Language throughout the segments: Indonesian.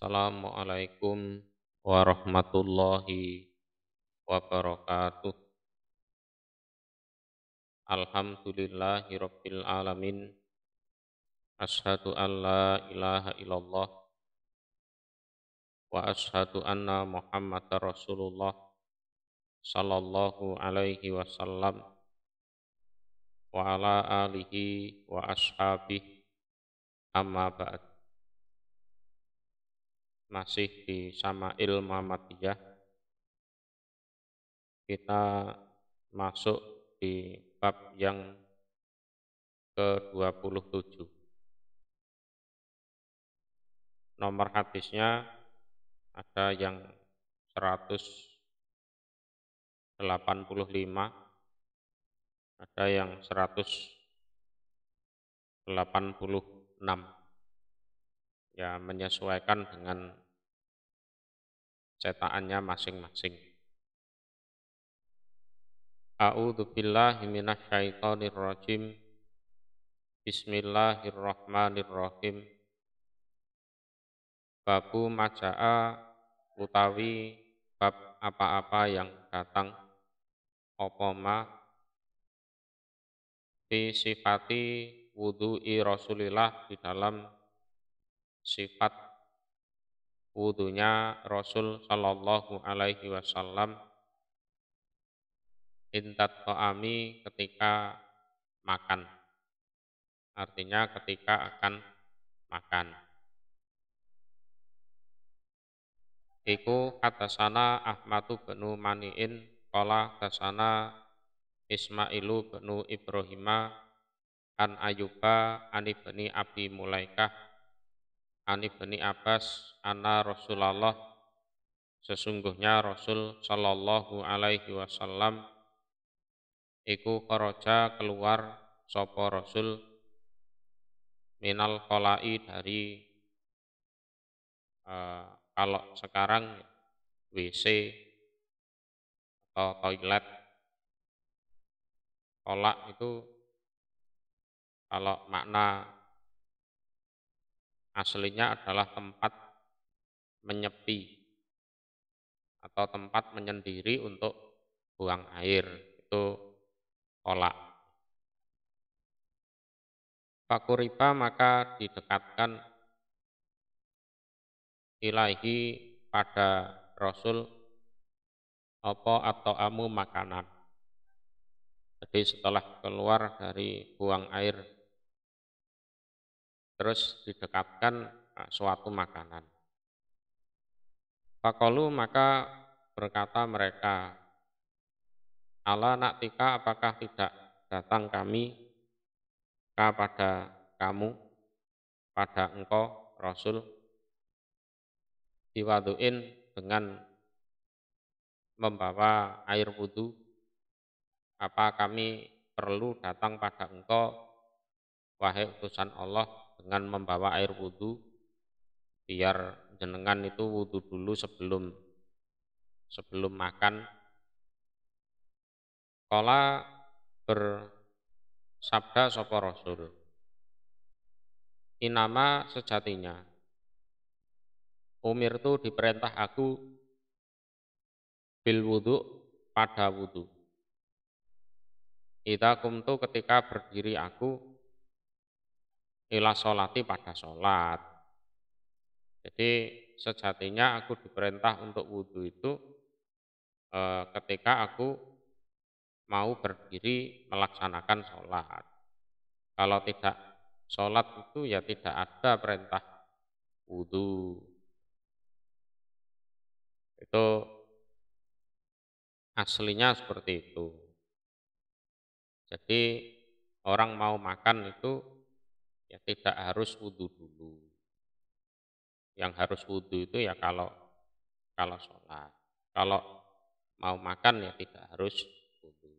Assalamualaikum warahmatullahi wabarakatuh. Alhamdulillahi rabbil alamin. Ashhadu an la ilaha illallah wa ashhadu anna Muhammadar Rasulullah sallallahu alaihi wasallam wa ala alihi wa ashabihi amma ba'd. Masih di Syama'il Muhammadiyah, kita masuk di bab yang ke-27. Nomor hadisnya ada yang 185, ada yang 186. Ya, menyesuaikan dengan cetakannya masing-masing. A'udzu billahi minasyaitonir rajim. Bismillahirrahmanirrahim. Babu maja'a utawi bab apa-apa yang datang apa ma fi sifati wudu'i Rasulillah, di dalam sifat wudunya Rasul sallallahu alaihi wasallam, intat ta'ami, ketika makan. Artinya ketika akan makan. Iku hadasana Ahmadu benu Mani'in qala hadasana Ismailu benu Ibrahima an Ayyuba ani bani Abi Mulaikah ani bani Abbas anna Rasulullah, sesungguhnya Rasul sallallahu alaihi wasallam iku kharaja, keluar sapa Rasul minal qolai, dari kalau sekarang WC atau toilet. Kolak itu kalau makna aslinya adalah tempat menyepi atau tempat menyendiri untuk buang air, itu kolak. Fakuriba, maka didekatkan ilahi, pada Rasul apa atau amu, makanan. Jadi setelah keluar dari buang air, terus didekatkan suatu makanan. Faqalu, maka berkata mereka, ala naktika, apakah tidak datang kami kepada kamu, pada engkau Rasul, biwadu'in, dengan membawa air wudu. Apa kami perlu datang pada engkau, wahai utusan Allah, dengan membawa air wudu, biar jenengan itu wudu dulu sebelum makan. Qala, bersabda sapa Rasul, inama, sejatinya, umirtu, diperintah aku, bil wudu, pada wudu. Idza kumtu, ketika berdiri aku, ila sholati, pada sholat. Jadi sejatinya aku diperintah untuk wudu itu ketika aku mau berdiri melaksanakan sholat. Kalau tidak sholat itu ya tidak ada perintah wudu. Itu aslinya seperti itu. Jadi orang mau makan itu ya tidak harus wudu dulu. Yang harus wudu itu ya kalau sholat. Kalau mau makan ya tidak harus wudu.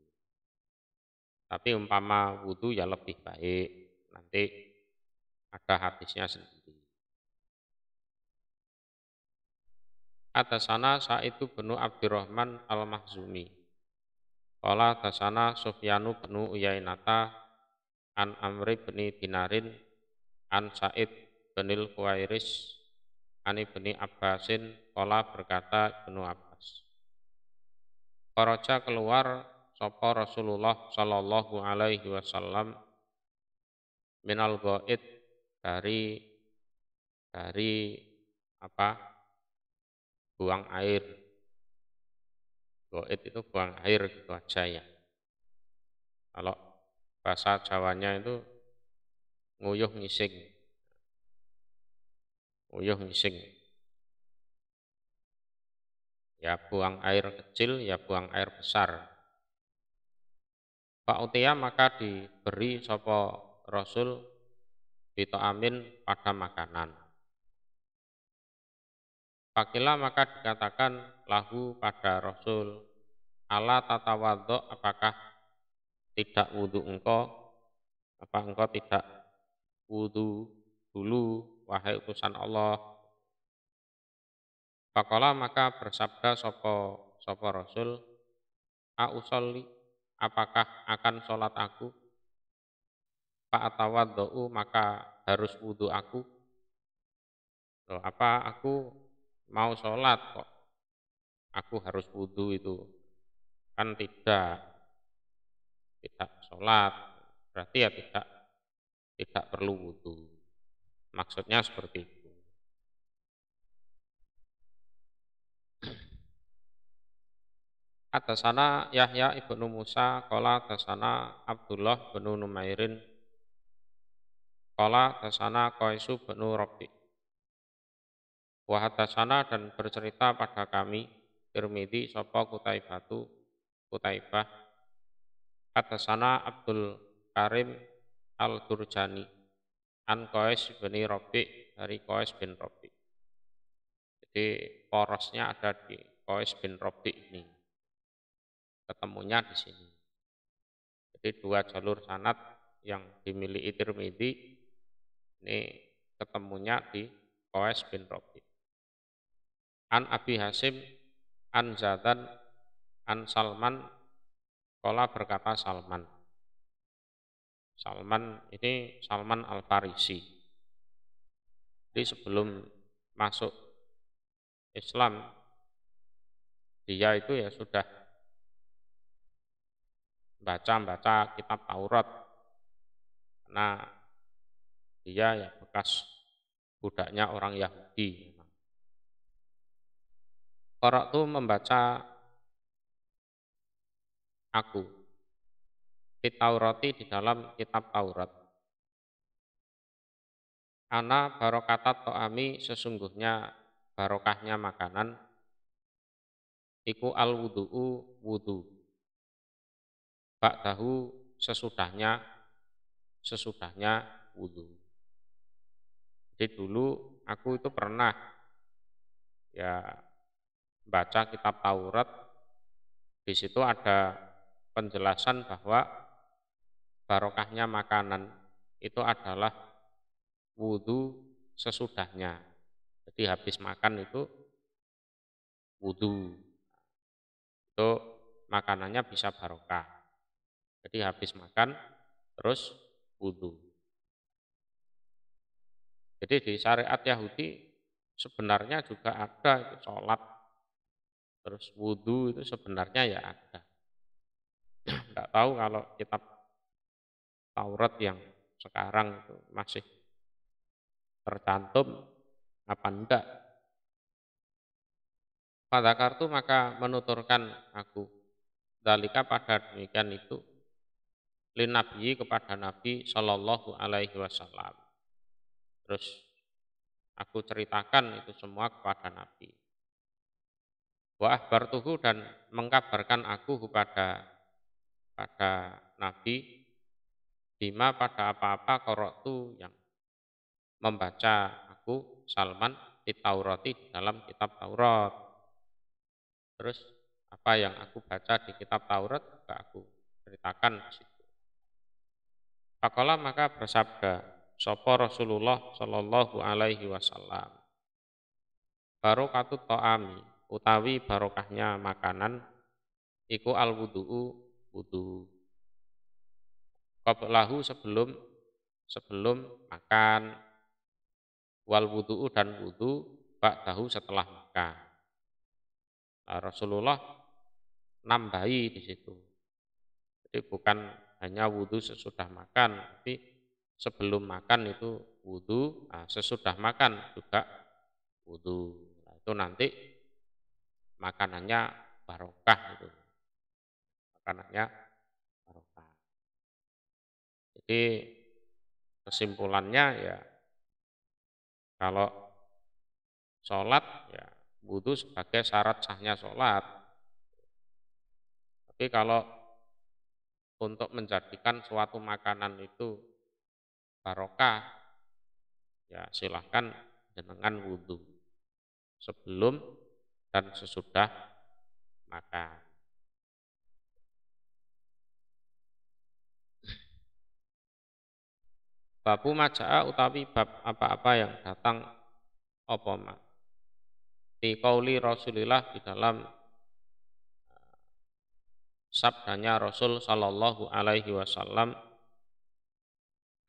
Tapi umpama wudu ya lebih baik. Nanti ada hadisnya sendiri. Atasana Sa'idu benu Abdurrahman al-Mahzumi. Qala atasana Sufyanu benu Uyainata an Amri beni Dinarin an Sa'id benil Khuwairis Ani Ibni Abbasin qala berkata Ibnu Abbas. Kharaja keluar sapa Rasulullah sallallahu alaihi wasallam minal ghaid dari apa? Buang air. Ghaid itu buang air gitu aja ya. Kalau bahasa Jawanya itu nguyuh ngising. Nguyuh ngising. Ya buang air kecil, ya buang air besar. Pak Utia maka diberi sapa Rasul bito amin pada makanan. Pakila maka dikatakan lahu pada Rasul, ala tatawaddo apakah tidak wudhu engkau, apa engkau tidak wudhu dulu wahai utusan Allah. Pakola maka bersabda sopo Rasul, usolli apakah akan sholat aku, fa'atawaddo'u maka harus wudhu aku. Loh, apa aku mau sholat kok aku harus wudhu itu? Kan tidak sholat, berarti ya tidak perlu wudhu. Maksudnya seperti itu. Atasana Yahya ibnu Musa, qala atasana Abdullah bin Numairin, qala atasana Qaisu bin Rabi. Wa atasana dan bercerita pada kami Tirmidzi sapa Kutaibah atasana Abdul Karim Al-Durjani an Qais bin Rabi dari Qais bin Rabi. Jadi porosnya ada di Qais bin Rabi ini. Ketemunya di sini. Jadi dua jalur sanad yang dimiliki Tirmidzi ini ketemunya di Qais bin Rabi. An Abi Hasim an Zadan an Salman qala berkata Salman. Salman ini Salman Al-Farisi. Jadi sebelum masuk Islam dia itu ya sudah baca kitab Taurat karena dia ya bekas budaknya orang Yahudi. Orang itu membaca aku Taurati di dalam kitab Taurat. Ana barokatat to'ami sesungguhnya barokahnya makanan iku al wudu'u wudu. Ba'dahu sesudahnya wudu. Jadi dulu aku itu pernah ya baca kitab Taurat, di situ ada penjelasan bahwa barokahnya makanan itu adalah wudu sesudahnya. Jadi habis makan itu wudu. Itu makanannya bisa barokah. Jadi habis makan terus wudu. Jadi di syariat Yahudi sebenarnya juga ada itu sholat terus wudu itu sebenarnya ya ada. Enggak tahu kalau kitab Taurat yang sekarang itu masih tercantum apa enggak. Pada kartu maka menuturkan aku dalika pada demikian itu lin nabi kepada Nabi Shallallahu Alaihi Wasallam. Terus aku ceritakan itu semua kepada Nabi. Wa akhbartuhu dan mengkabarkan aku kepada Nabi bima pada apa-apa qara'tu yang membaca aku Salman di Taurati di dalam kitab Taurat. Terus apa yang aku baca di kitab Taurat juga aku ceritakan di situ. Faqala maka bersabda sapa Rasulullah sallallahu alaihi wasallam. Barokatut ta'ami utawi barokahnya makanan iku al wudu'u wudu. Qablahu sebelum makan wal wudu'u dan wudu ba'dahu setelah makan. Nah, Rasulullah nambahi di situ. Jadi bukan hanya wudhu sesudah makan, tapi sebelum makan itu wudhu, nah, sesudah makan juga wudhu. Nah, itu nanti makanannya barokah itu. Makanannya barokah. Jadi kesimpulannya ya kalau sholat ya wudhu sebagai syarat sahnya sholat. Tapi kalau untuk menjadikan suatu makanan itu barokah, ya silahkan dengan wudhu sebelum dan sesudah makan. Babu maja'a utawi bab apa-apa yang datang apa ma. Di qauli Rasulillah di dalam sabdanya Rasul sallallahu alaihi wasallam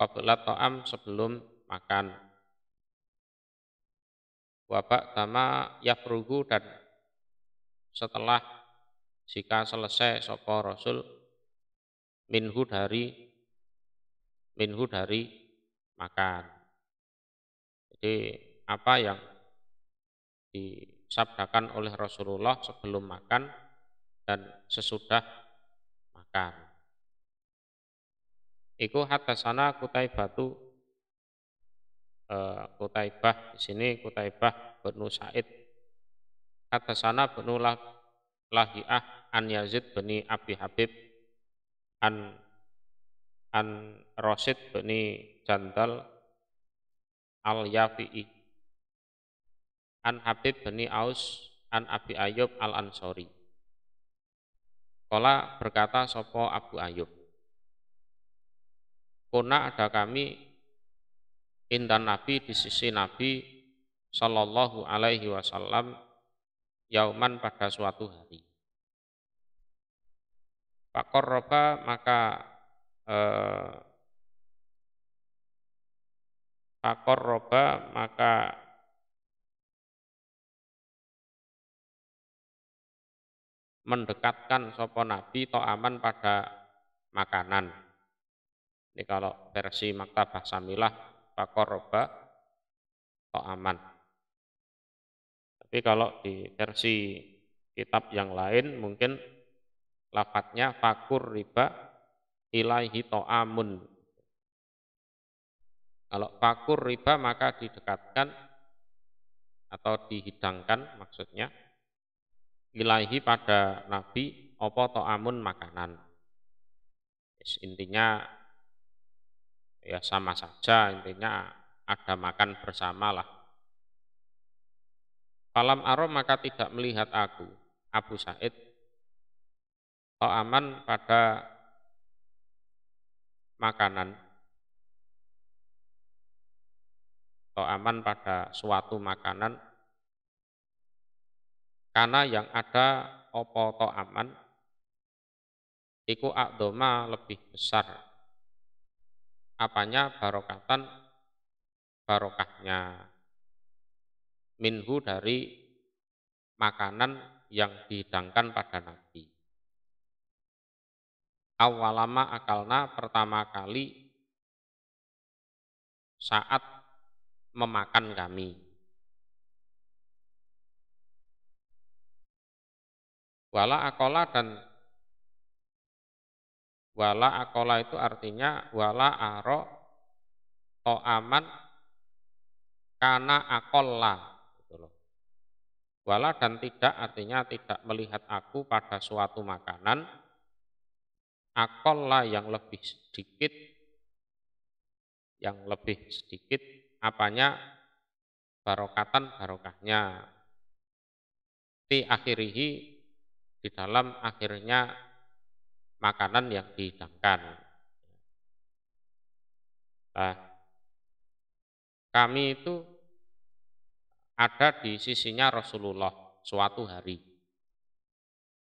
qabla ta'am sebelum makan. Wabak tama yafrugu dan setelah jika selesai sapa Rasul minhu dari makan. Jadi apa yang disabdakan oleh Rasulullah sebelum makan dan sesudah makan. Iku hatasana Kutaibah di sini Kutaibah bin Sa'id. Hatasana bin Lahiyah an Yazid bin Abi Habib an Rasid bin Jandal al-Yafi'i an Habib bin Aus an Abi Ayyub al-Ansori. Kala berkata sopo Abu Ayyub, kuna ada kami indan Nabi di sisi Nabi sallallahu alaihi wasallam yauman pada suatu hari. Faqarraba maka mendekatkan sopo Nabi to'aman pada makanan. Ini kalau versi Maktabah Samilah faqarraba to'aman. Tapi kalau di versi kitab yang lain mungkin lafadznya fakur riba ilaihi to'amun. Kalau fakur riba maka didekatkan atau dihidangkan maksudnya ilaihi pada Nabi opo to'amun makanan. Intinya ya sama saja, intinya ada makan bersama lah. Falam aro maka tidak melihat aku, Abu Sa'id, to'aman pada makanan, to'aman pada suatu makanan, karena yang ada opo to'aman, iku akdoma lebih besar. Apanya barokahnya. Minhu dari makanan yang dihidangkan pada Nabi. Awalama akalna pertama kali saat memakan kami. Wala akola itu artinya wala aro to'aman kana akolla. Wala dan tidak artinya tidak melihat aku pada suatu makanan akolla yang lebih sedikit apanya barokahnya fi akhirihi di dalam akhirnya makanan yang dihidangkan. Nah, kami itu ada di sisinya Rasulullah suatu hari.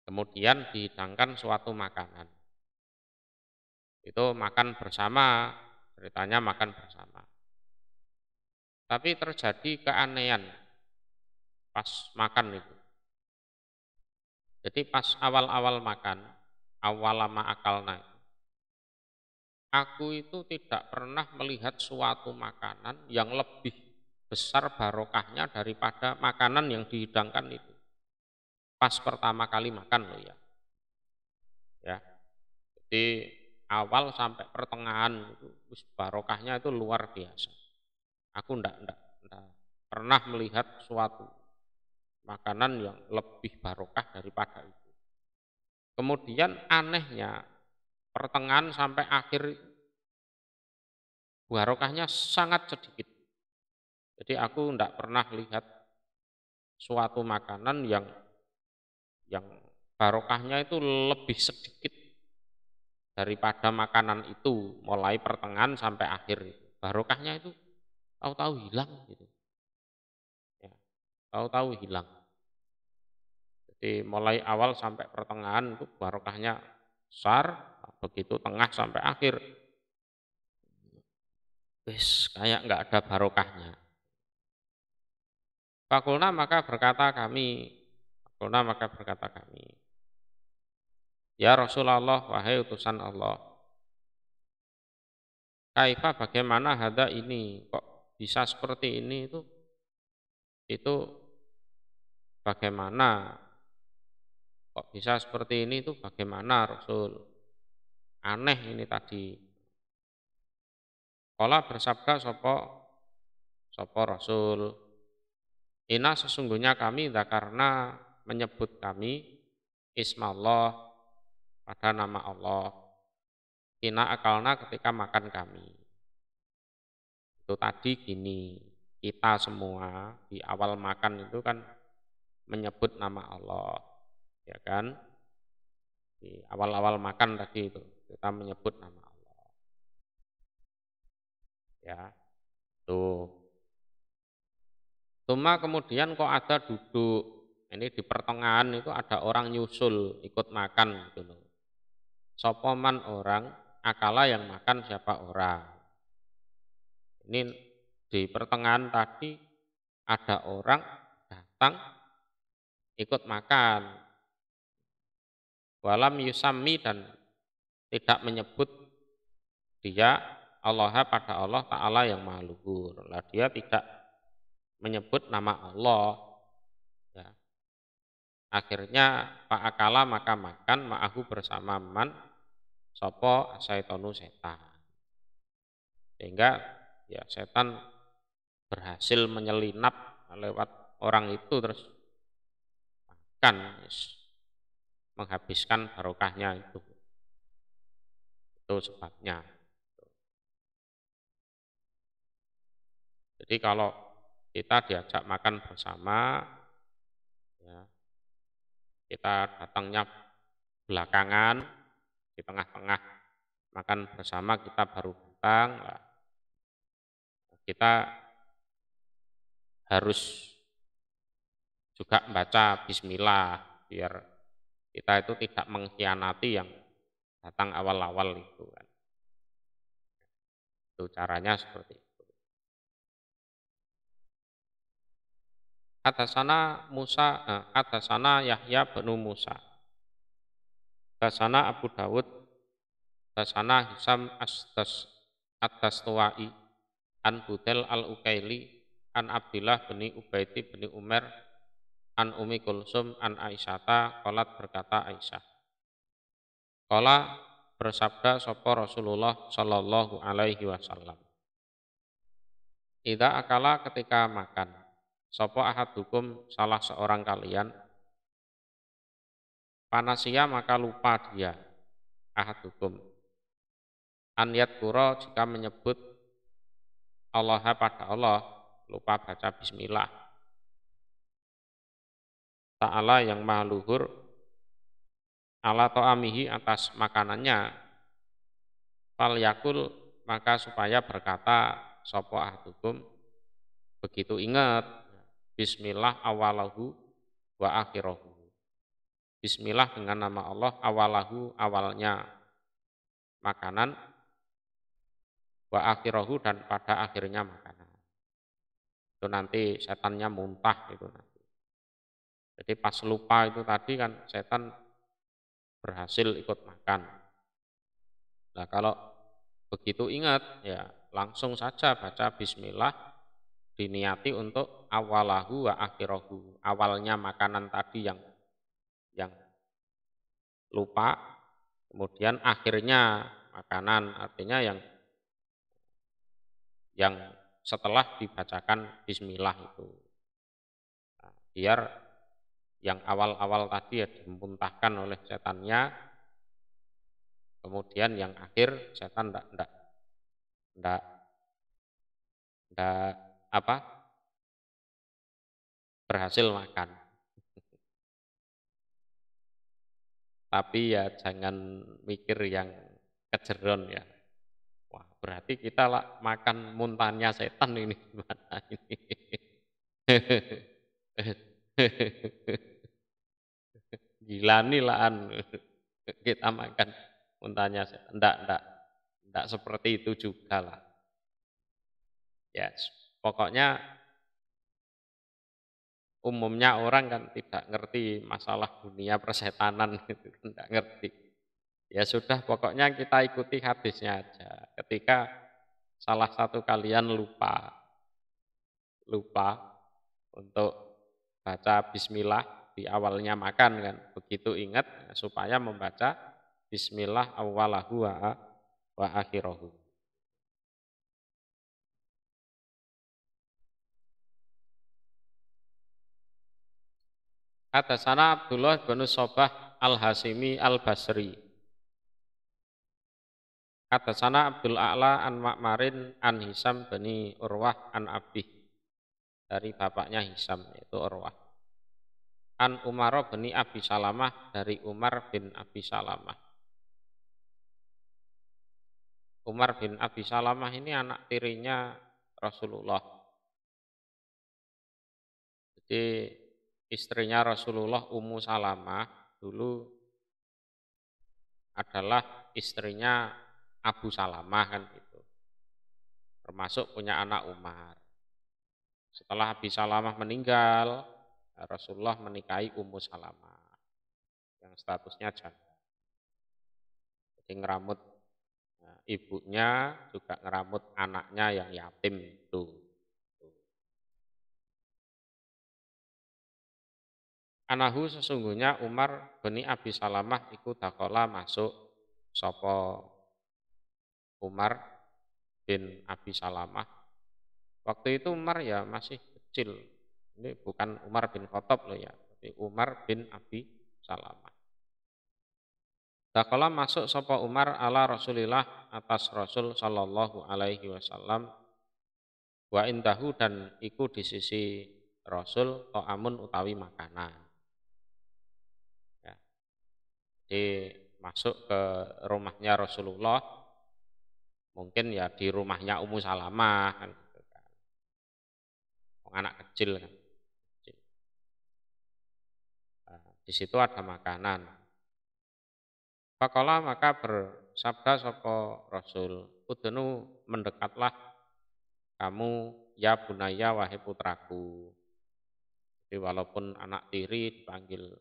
Kemudian dihidangkan suatu makanan. Itu makan bersama, ceritanya makan bersama. Tapi terjadi keanehan pas makan itu. Jadi pas awal-awal makan, awal lama akalna, aku itu tidak pernah melihat suatu makanan yang lebih besar barokahnya daripada makanan yang dihidangkan itu. Pas pertama kali makan loh ya. Ya. Jadi awal sampai pertengahan itu barokahnya itu luar biasa. Aku enggak pernah melihat suatu makanan yang lebih barokah daripada itu. Kemudian anehnya pertengahan sampai akhir barokahnya sangat sedikit. Jadi aku enggak pernah lihat suatu makanan yang barokahnya itu lebih sedikit daripada makanan itu mulai pertengahan sampai akhir. Barokahnya itu tahu-tahu hilang gitu. Ya, tahu-tahu hilang. Jadi mulai awal sampai pertengahan itu barokahnya besar, begitu tengah sampai akhir, wis kayak nggak ada barokahnya. Fakulna maka berkata kami, Fakulna maka berkata kami, ya Rasulullah, wahai utusan Allah, kaifa bagaimana hada ini, kok bisa seperti ini itu bagaimana, kok bisa seperti ini itu bagaimana Rasul, aneh ini tadi. Kala bersabda sopo Rasul, ina sesungguhnya kami karena menyebut kami ismallah pada nama Allah. Ina akalna ketika makan kami. Itu tadi gini, kita semua di awal makan itu kan menyebut nama Allah. Ya kan? Di awal-awal makan tadi itu kita menyebut nama Allah. Ya. Tuh. Cuma kemudian kok ada duduk, ini di pertengahan itu ada orang nyusul ikut makan gitu loh. Sopoman orang, akala yang makan siapa orang. Ini di pertengahan tadi ada orang datang ikut makan. Walam yusami dan tidak menyebut dia Allah pada Allah Ta'ala yang maha luhur. Lah dia tidak menyebut nama Allah. Ya. Akhirnya Pak Akala maka makan ma'ahu bersama man sopo asaitonu setan. Sehingga ya setan berhasil menyelinap lewat orang itu terus makan, menghabiskan barokahnya itu. Itu sebabnya. Jadi kalau kita diajak makan bersama, ya, kita datangnya belakangan, di tengah-tengah makan bersama kita baru datang, kita harus juga membaca bismillah biar kita itu tidak mengkhianati yang datang awal-awal itu kan. Itu caranya seperti itu. Hadasana Yahya bin Musa. Hadasana Abu Dawud. Hadasana Hisam Ad-Dastuwai an Budel al-Ukaili an Abdillah bin Ubaidi bin Umar an Umi Kulsum an Aisyata qalat berkata Aisyah. Qala bersabda sapa Rasulullah sallallahu alaihi wasallam. Idza akala ketika makan sapa ahadukum salah seorang kalian panasia maka lupa dia ahadukum an yadkura jika menyebut Allah pada Allah lupa baca bismillah Ta'ala yang maha luhur ala ta'amihi atas makanannya fal yakul maka supaya berkata sapa ahadukum begitu ingat bismillah awalahu wa akhirahu. Bismillah dengan nama Allah awalahu awalnya makanan wa akhirahu dan pada akhirnya makanan. Itu nanti setannya muntah itu nanti. Jadi pas lupa itu tadi kan setan berhasil ikut makan. Nah kalau begitu ingat ya langsung saja baca bismillah, diniati untuk awalahu wa akhirahu, awalnya makanan tadi yang lupa, kemudian akhirnya makanan, artinya yang setelah dibacakan bismillah itu. Nah, biar yang awal-awal tadi ya dimuntahkan oleh setannya, kemudian yang akhir setan ndak ndak apa berhasil makan. Tapi ya jangan mikir yang kejeron ya. Wah, berarti kita lah makan muntahnya setan ini gimana ini. Gila nih lah kita makan muntahnya setan. Enggak seperti itu juga lah. Ya, pokoknya umumnya orang kan tidak ngerti masalah dunia persetanan itu kan enggak ngerti. Ya sudah, pokoknya kita ikuti hadisnya aja. Ketika salah satu kalian lupa untuk baca bismillah di awalnya makan kan, begitu ingat supaya membaca bismillah awalahu wa akhirahu. Hadatsana Abdullah bin Sobah Al-Hasimi Al-Basri. Hadatsana Abdul A'la an Ma'marin an Hisam bin Urwah an Abih, dari bapaknya Hisam yaitu Urwah. An Umar bin Abi Salamah, dari Umar bin Abi Salamah. Umar bin Abi Salamah ini anak tirinya Rasulullah. Jadi istrinya Rasulullah Ummu Salamah dulu adalah istrinya Abu Salamah kan gitu. Termasuk punya anak Umar. Setelah Abi Salamah meninggal, Rasulullah menikahi Ummu Salamah yang statusnya janda. Jadi ngeramut ibunya, juga ngeramut anaknya yang yatim itu. Anahu sesungguhnya Umar bin Abi Salamah iku dakola masuk sopo Umar bin Abi Salamah. Waktu itu Umar ya masih kecil. Ini bukan Umar bin Khattab loh ya, tapi Umar bin Abi Salamah. Dakola masuk sopo Umar ala Rasulillah, atas Rasul sallallahu alaihi wasallam, wa indahu dan iku di sisi Rasul to'amun utawi makanan. Ya. Jadi masuk ke rumahnya Rasulullah, mungkin ya di rumahnya Ummu Salamah kan gitu kan. Anak kecil kan. Nah, di situ ada makanan. Faqala maka bersabda sapa Rasul, udunu mendekatlah kamu ya bunaya wahai putraku. Jadi walaupun anak tiri dipanggil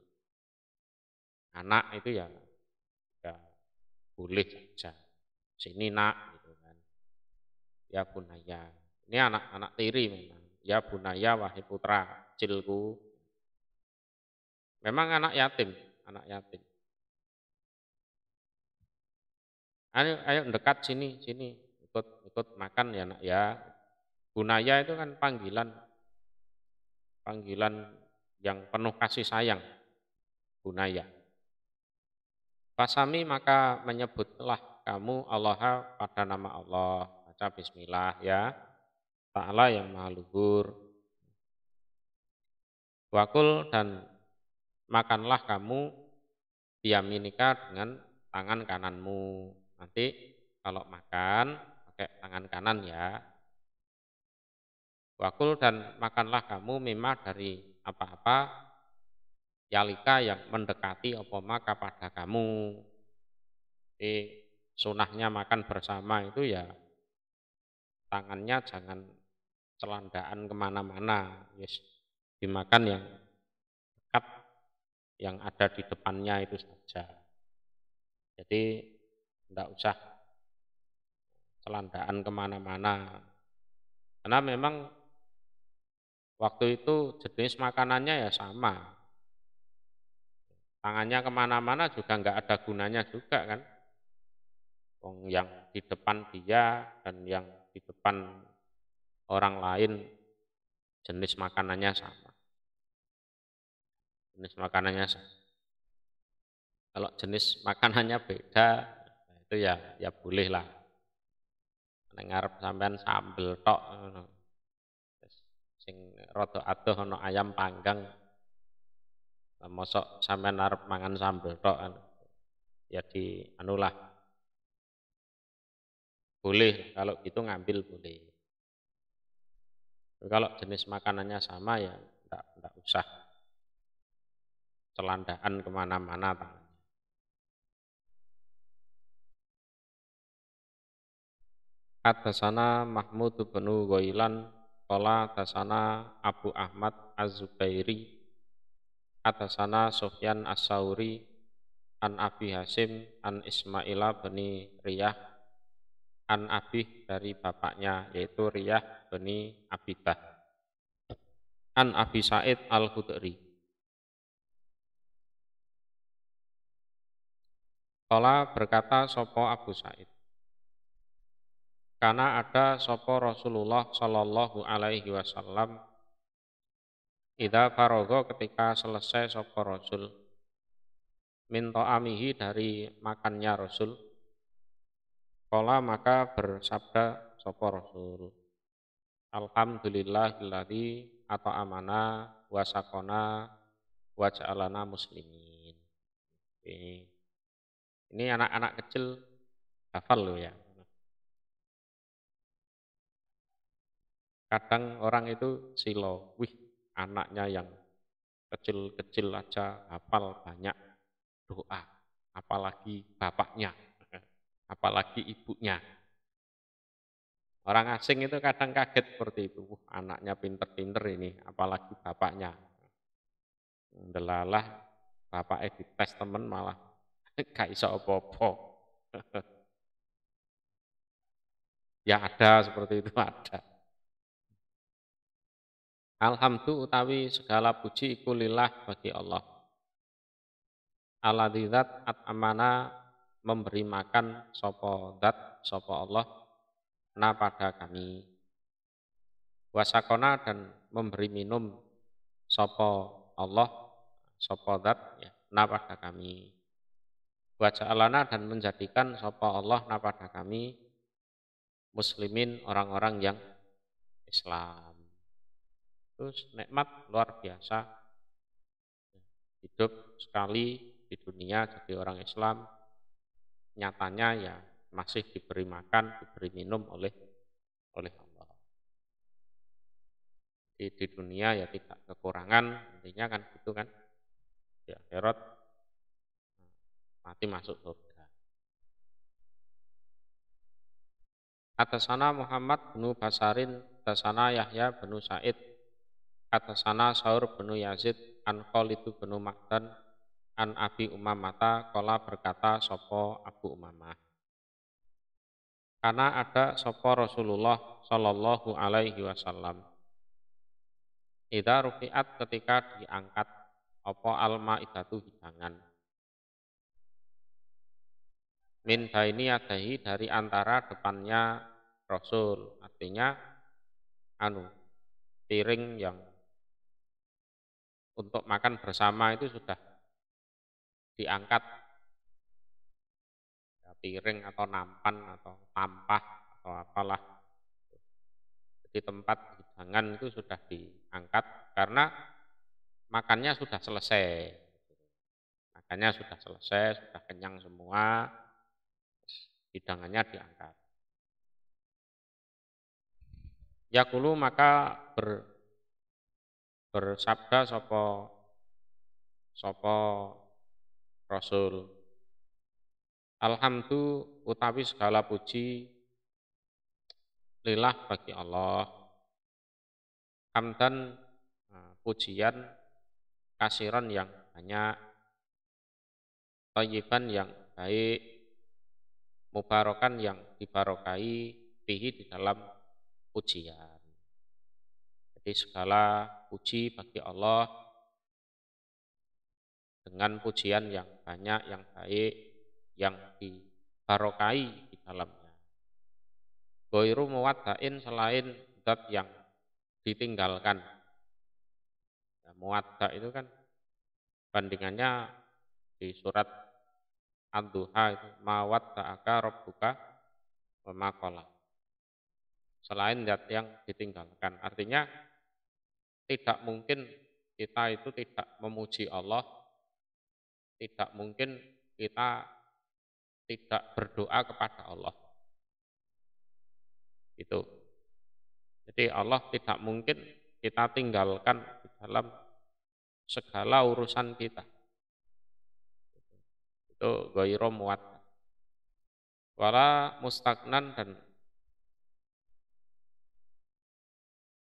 anak itu ya boleh saja. Sini nak gitu kan. Ya bunaya. Ini anak-anak tiri memang. Ya bunaya wahai putra kecilku. Memang anak yatim, anak yatim. Ayo dekat sini, sini, ikut makan ya nak ya. Bunaya itu kan panggilan yang penuh kasih sayang. Bunaya. Fasami maka menyebutlah kamu Allah pada nama Allah. Baca bismillah ya. Ta'ala yang maha luhur. Wakul dan makanlah kamu biyaminika dengan tangan kananmu. Nanti kalau makan pakai tangan kanan ya. Wakul dan makanlah kamu mimah dari apa-apa yalika yang mendekati opoma kepada kamu. Jadi sunahnya makan bersama itu ya tangannya jangan celandaan kemana-mana. Yes, dimakan yang dekat yang ada di depannya itu saja. Jadi tidak usah celandaan kemana-mana. Karena memang waktu itu jenis makanannya ya sama. Tangannya kemana-mana juga nggak ada gunanya juga kan. Wong yang di depan dia dan yang di depan orang lain jenis makanannya sama. Jenis makanannya sama. Kalau jenis makanannya beda, itu ya boleh lah. Nek ngarep sampean sambel tok ngono. Sing rada adoh ana ayam panggang. Mosok sampean arep mangan sambel tok ya di anulah. Boleh kalau gitu ngambil boleh. Tapi kalau jenis makanannya sama ya enggak usah celandaan kemana-mana tangannya. Haddatsana Mahmud bin Ghailan qala haddatsana Abu Ahmad Az-Zubairi haddatsana Sufyan As-Sauri an Abi Hasim an Ismaila bin Riyah an Abi dari bapaknya yaitu Riyah bin Abidah an Abi Sa'id Al-Khudri. Qala berkata sopo Abu Sa'id, karena ada sopo Rasulullah Shallallahu Alaihi Wasallam idza faragha ketika selesai sopo Rasul min ta'amihi dari makannya Rasul. Qala maka bersabda sopo Rasul, alhamdulillahilladzi at'amana wa saqona wa ja'alana muslimin. Ini anak-anak kecil hafal loh ya. Kadang orang itu silo, wih anaknya yang kecil-kecil aja hafal banyak doa, apalagi bapaknya, apalagi ibunya. Orang asing itu kadang kaget seperti itu, anaknya pinter-pinter ini, apalagi bapaknya. Delalah bapaknya dites temen malah gak iso apa-apa. Ya ada seperti itu ada. Alhamdulillah utawi segala puji iku lillah bagi Allah. Alladzat at'amana memberi makan sapa zat sapa Allah na pada kami. Wasakona dan memberi minum sapa Allah sapa zat ya na pada kami. Wa ja'alana dan menjadikan sapa Allah na pada kami muslimin orang-orang yang Islam. Terus nikmat luar biasa. Hidup sekali di dunia jadi orang Islam, nyatanya ya masih diberi makan, diberi minum oleh Allah. Di dunia ya tidak kekurangan, intinya kan gitu kan. Di akhirat mati masuk surga. Atasana Muhammad bin Basarin, atasana Yahya bin Said, atasana Saur bin Yazid, an Khalid bin Ma'dan, an Abi Umamata, qala berkata sopo Abu Umamah. Karena ada sopo Rasulullah Shallallahu Alaihi Wasallam. Idza rufi'at ketika diangkat opo al-ma'idatu hidangan. Min baini adahi dari antara depannya Rasul, artinya piring yang untuk makan bersama itu sudah diangkat, ya, piring atau nampan atau tampah atau apalah. Jadi tempat hidangan itu sudah diangkat karena makannya sudah selesai. Makannya sudah selesai, sudah kenyang semua, hidangannya diangkat. Yakulu maka bersabda sopo Rasul. Alhamdulillah utawi segala puji lillah bagi Allah. Hamdan pujian kasiran yang banyak thayyiban yang baik, mubarakan yang dibarokai fihi di dalam pujian. Jadi segala puji bagi Allah dengan pujian yang banyak, yang baik, yang dibarokai di dalamnya. Ghairu muwadda'in, selain zat yang ditinggalkan. Ya, muwadda' itu kan bandingannya di surat Ad-Duha itu ma wadda'aka rabbuka wa ma qala. Selain zat yang ditinggalkan. Artinya tidak mungkin kita itu tidak memuji Allah, tidak mungkin kita tidak berdoa kepada Allah. Itu. Jadi Allah tidak mungkin kita tinggalkan di dalam segala urusan kita. Itu ghairu muwadda. Wala mustagnan, dan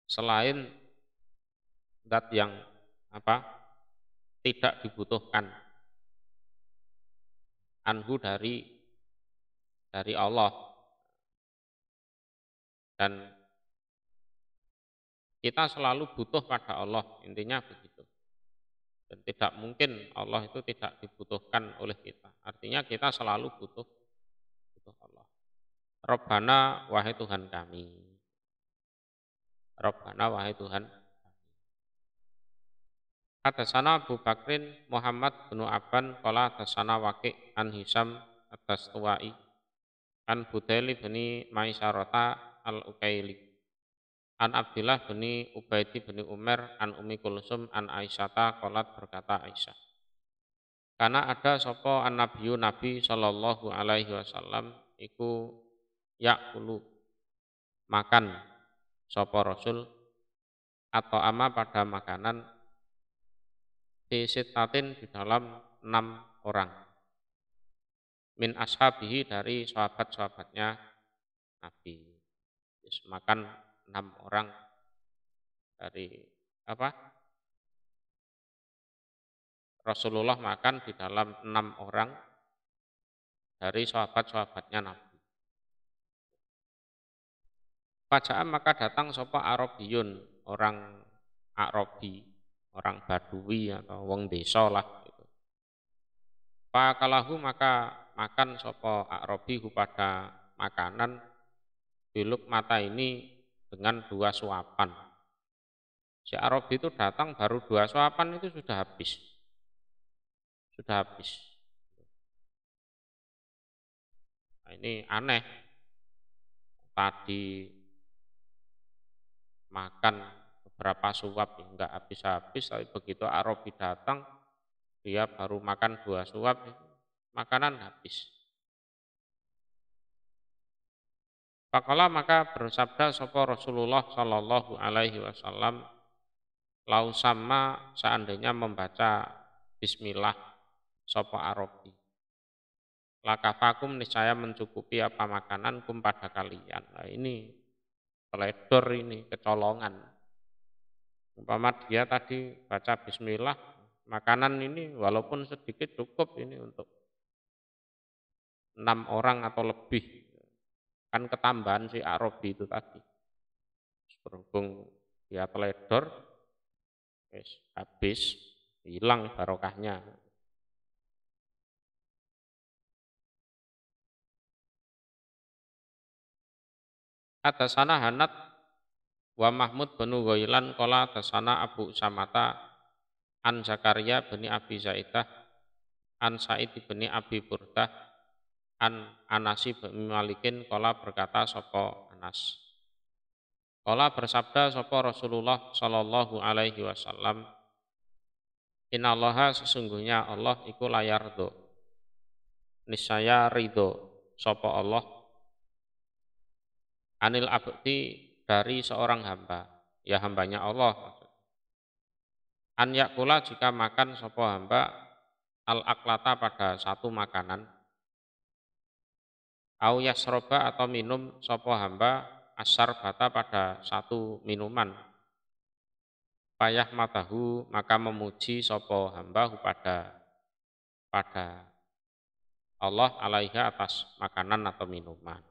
selain zat yang tidak dibutuhkan anhu dari Allah, dan kita selalu butuh pada Allah, intinya begitu. Dan tidak mungkin Allah itu tidak dibutuhkan oleh kita. Artinya kita selalu butuh Allah. Rabbana, wahai Tuhan kami. Rabbana, wahai Tuhan. Hadasana Abu Bakrin Muhammad bin Abban qala hadasana Waqi' an Hisam ad-Dastuwai an Budaili bin Maisarata al-Ukaili an Abdillah bin Ubaidi bin Umar an Ummi Kulsum an Aisyata qalat, berkata Aisyah, karena ada sapa an-nabiyyu Nabi sallallahu alaihi wasallam iku yakulu makan sapa Rasul atau ama pada makanan disitatin di dalam 6 orang min ashabihi dari sahabat-sahabatnya Nabi. Makan 6 orang dari Rasulullah makan di dalam 6 orang dari sahabat-sahabatnya Nabi. Faja'am, maka datang sapa Arabiyun, orang Arabi, orang Badui atau wong desa lah gitu. Fakalahu, maka makan sapa Arabi pada makanan biluk mata ini dengan 2 suapan. Si Arabi itu datang baru 2 suapan itu sudah habis. Sudah habis. Nah, ini aneh. Tadi makan beberapa suap enggak habis-habis, tapi begitu Arabi datang dia baru makan 2 suap, makanan habis. Faqala, maka bersabda sapa Rasulullah sallallahu alaihi wasallam, lau sama, seandainya membaca bismillah sapa Arabi, lakafakum, niscaya mencukupi apa makanan kum pada kalian. Nah, ini teledor, ini kecolongan. Umpama dia tadi baca bismillah, makanan ini walaupun sedikit cukup ini untuk 6 orang atau lebih. Kan ketambahan si Arabi itu tadi. Berhubung dia teledor, habis, hilang barokahnya. Hadasana Hanat wa Mahmud bin Ghailan qala hadasana Abu Usamata an Zakaria bin Abi Zaidah an Sa'id bin Abi Burdah an Anasi bin Malikin qala, berkata sapa Anas, qala bersabda sapa Rasulullah sallallahu alaihi wasallam, innallaha, sesungguhnya Allah iku layardo, niscaya ridho sapa Allah, anil abdi, dari seorang hamba, ya hambanya Allah, an yakula, jika makan sapa hamba, al aklata, pada satu makanan, au yasroba, atau minum sapa hamba, asarbata, pada satu minuman, payah matahu, maka memuji sapa hamba pada Allah alaiha atas makanan atau minuman.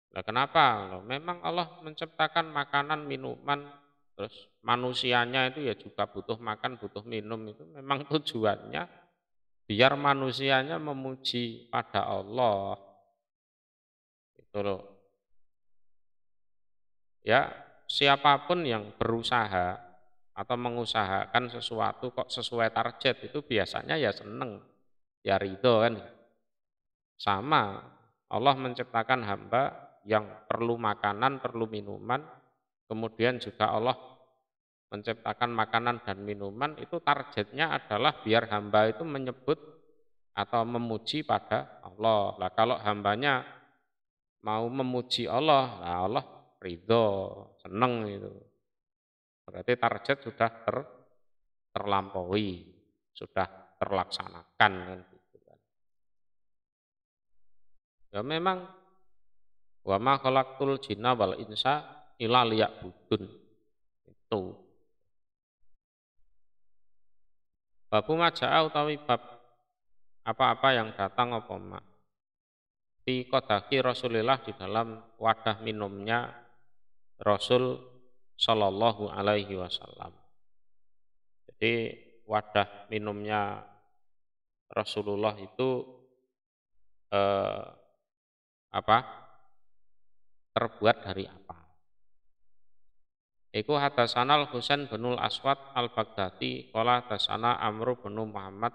Nah, kenapa? Loh, memang Allah menciptakan makanan, minuman, terus manusianya itu ya juga butuh makan, butuh minum, itu memang tujuannya biar manusianya memuji pada Allah. Itu loh. Ya, siapapun yang berusaha atau mengusahakan sesuatu kok sesuai target itu biasanya ya seneng, ya ridho kan. Sama, Allah menciptakan hamba yang perlu makanan, perlu minuman, kemudian juga Allah menciptakan makanan dan minuman, itu targetnya adalah biar hamba itu menyebut atau memuji pada Allah. Nah, kalau hambanya mau memuji Allah, nah Allah ridho, seneng itu. Berarti target sudah terlampaui, sudah terlaksanakan kan gitu kan. Ya memang wa ma khalaqtul jinna wal insa illa liya'budun. Itu. Babu maja'a utawi bab apa-apa yang datang apa ma. Fi qodaki Rasulillah di dalam wadah minumnya Rasul Shallallahu alaihi wasallam. Jadi wadah minumnya Rasulullah itu eh, apa? Terbuat dari apa? Iku hadasana Al-Husain binul Aswad Al-Baghdadi qala hadasana Amr bin Muhammad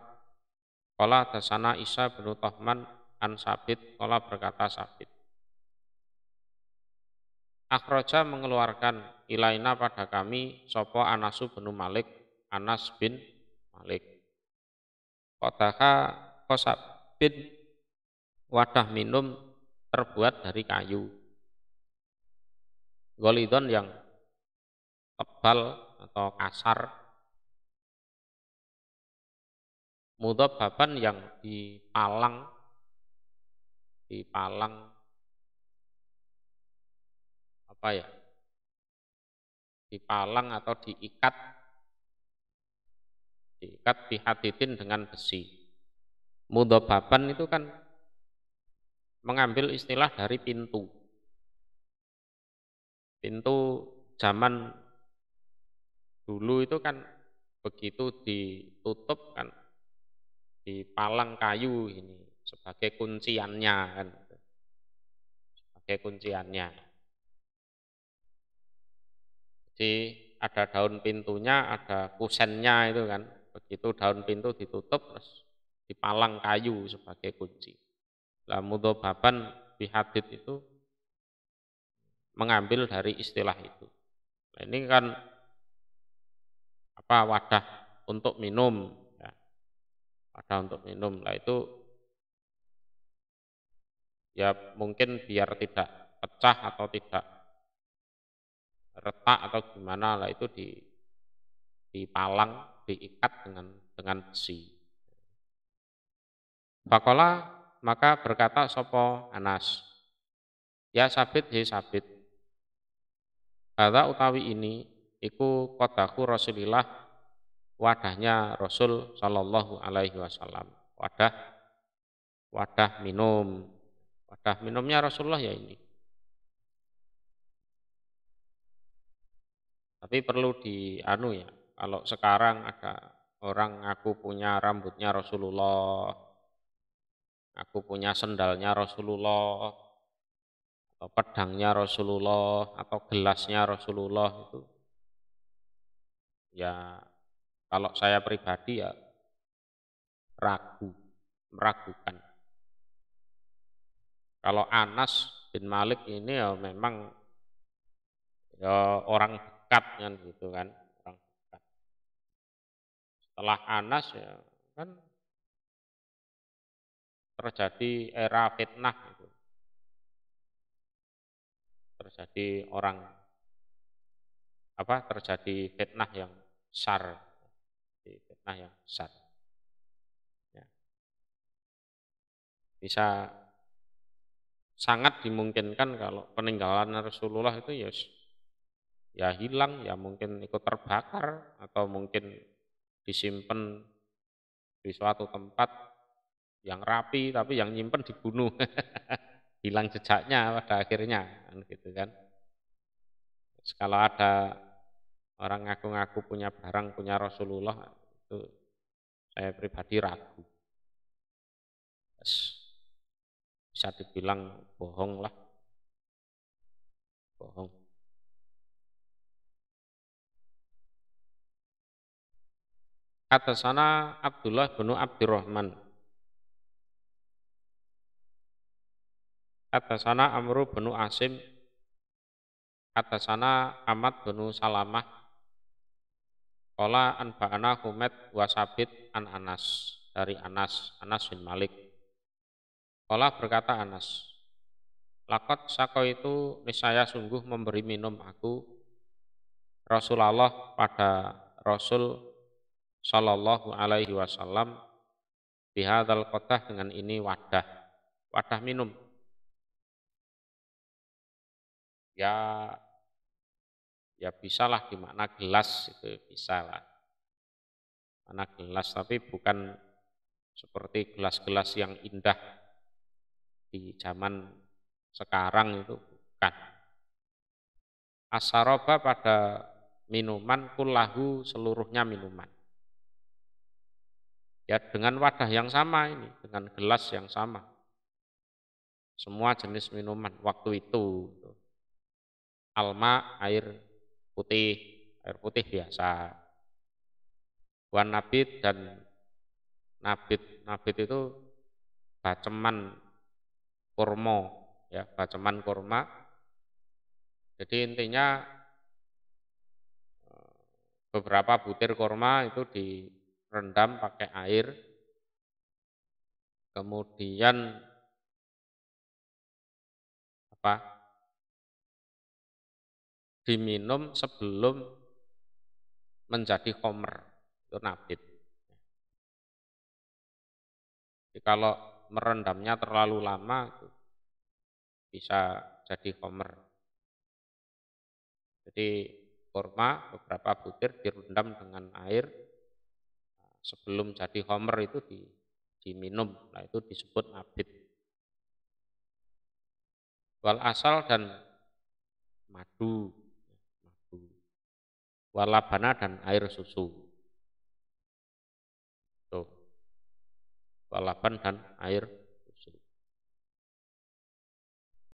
qala hadasana Isa bin Tahman an Sabit qala berkata Sabit Akhraja mengeluarkan ilaina pada kami sopo Anasu bin Malik Anas bin Malik Qodaka Qosab bin wadah minum terbuat dari kayu golidon yang tebal atau kasar mudhababan yang dipalang apa ya? Dipalang atau diikat dihaditin dengan besi. Mudhababan itu kan mengambil istilah dari pintu. Pintu zaman dulu itu kan begitu ditutup kan dipalang kayu ini sebagai kunciannya kan. Sebagai kunciannya. Jadi ada daun pintunya, ada kusennya itu kan. Begitu daun pintu ditutup terus dipalang kayu sebagai kunci. Lah mudhobaban bihadid itu mengambil dari istilah itu. Nah, ini kan apa wadah untuk minum ya. Wadah untuk minum. Lah itu ya mungkin biar tidak pecah atau tidak retak atau gimana lah itu dipalang, diikat dengan besi. Fakola maka berkata sopo Anas, ya Sabit, he Sabit, hadza utawi ini, iku kodaku Rasulillah, wadahnya Rasul Shallallahu alaihi wasallam, wadah minumnya Rasulullah ya ini. Tapi perlu ya, kalau sekarang ada orang ngaku punya rambutnya Rasulullah, aku punya sendalnya Rasulullah, atau pedangnya Rasulullah, atau gelasnya Rasulullah itu, ya kalau saya pribadi ya meragukan. Kalau Anas bin Malik ini ya memang ya orang dekat kan gitu kan, orang dekat. Setelah Anas ya kan terjadi era fitnah gitu. Terjadi fitnah yang besar, ya. Bisa sangat dimungkinkan kalau peninggalan Rasulullah itu ya hilang, ya mungkin ikut terbakar atau mungkin disimpan di suatu tempat yang rapi, tapi yang nyimpen dibunuh. Hilang jejaknya pada akhirnya, kan gitu kan. Terus kalau ada orang ngaku-ngaku punya barang, punya Rasulullah, itu saya pribadi ragu. Terus bisa dibilang bohong lah, bohong. Atasana Abdullah bin Abdurrahman. Atasana Amru bin Asim. Atasana Ahmad bin Salamah. Qala anba'ana Humaid wa Sabit an Anas. Dari Anas bin Malik. Qala berkata Anas, Lakot sako itu niscaya sungguh memberi minum aku Rasulullah pada Rasul Sallallahu Alaihi Wasallam bihadzal qadah dengan ini wadah minum. Ya ya bisalah dimakna gelas itu bisalah. Makna gelas tapi bukan seperti gelas-gelas yang indah di zaman sekarang itu bukan. Asaroba pada minuman kullahu seluruhnya minuman. Ya dengan wadah yang sama ini, dengan gelas yang sama. Semua jenis minuman waktu itu. Alma air putih biasa. Wan nabit dan nabit itu baceman kurma, ya baceman kurma. Jadi intinya beberapa butir kurma itu direndam pakai air, kemudian diminum sebelum menjadi khomer, itu nabit. Jadi kalau merendamnya terlalu lama bisa jadi khomer. Jadi kurma beberapa butir direndam dengan air sebelum jadi khomer itu diminum, nah itu disebut nabit. Wal asal dan madu, walabana dan air susu. Tuh. Walaban dan air